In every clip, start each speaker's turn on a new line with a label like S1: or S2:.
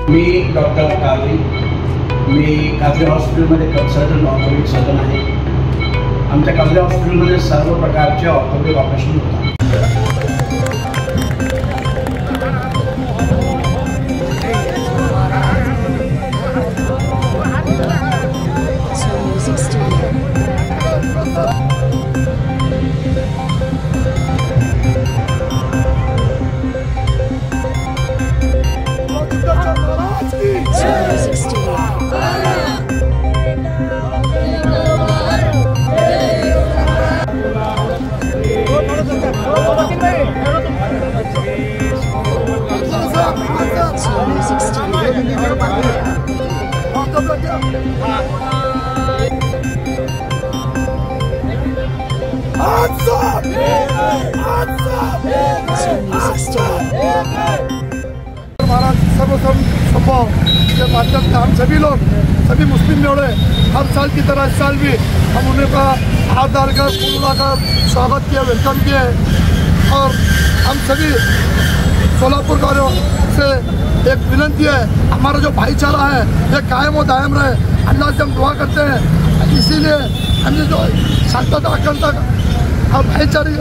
S1: मी doctor Qadri, मी कादरी हॉस्पिटलमध्ये consultant orthopaedic surgeon आहे। आमच्या कादरी हॉस्पिटलमध्ये सर्व प्रकारचे ऑर्थोपेडिक ऑपरेशन होतात।
S2: हमारा सर्वसम संभव के माध्यम से हम सभी लोग, सभी मुस्लिम जोड़े हर साल की तरह इस साल भी हम उन्हें का हाथ डालकर फूल लगाकर स्वागत किया, वेलकम किया और हम सभी सोलापुर वालों से एक विनती है, हमारा जो भाईचारा है ये कायम और दायम रहे। अल्लाह से हम दुआ करते हैं, इसीलिए हमने जो शांतता अखंडता और भाईचारे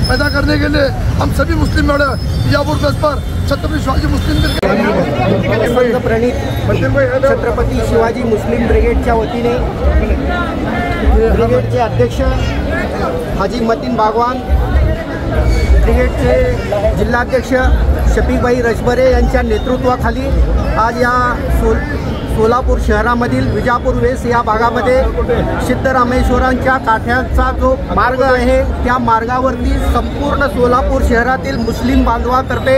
S2: पैदा करने के लिए हम सभी मुस्लिम जोड़े विजापुर बेस पर छत्रपति शिवाजी मुस्लिम
S3: छत्रपति शिवाजी मुस्लिम ब्रिगेडच्या वतीने ब्रिगेडचे अध्यक्ष हाजी मतीन बागवान, ब्रिगेडचे जिल्हाध्यक्ष शफीकभाई रजबरे यांच्या नेतृत्वाखाली आज या सोलापूर शहरामधील विजापूर वेस या भागामध्ये सिद्धरामेश्वरांच्या काठ्याचा जो मार्ग आहे त्या मार्गावरती संपूर्ण सोलापूर शहरातील मुस्लिम बांधवातर्फे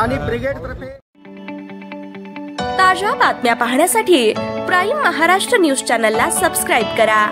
S3: आणि ब्रिगेडतर्फे
S4: ताज्या बातम्या पाहण्यासाठी प्राईम महाराष्ट्र न्यूज चॅनलला सबस्क्राईब करा।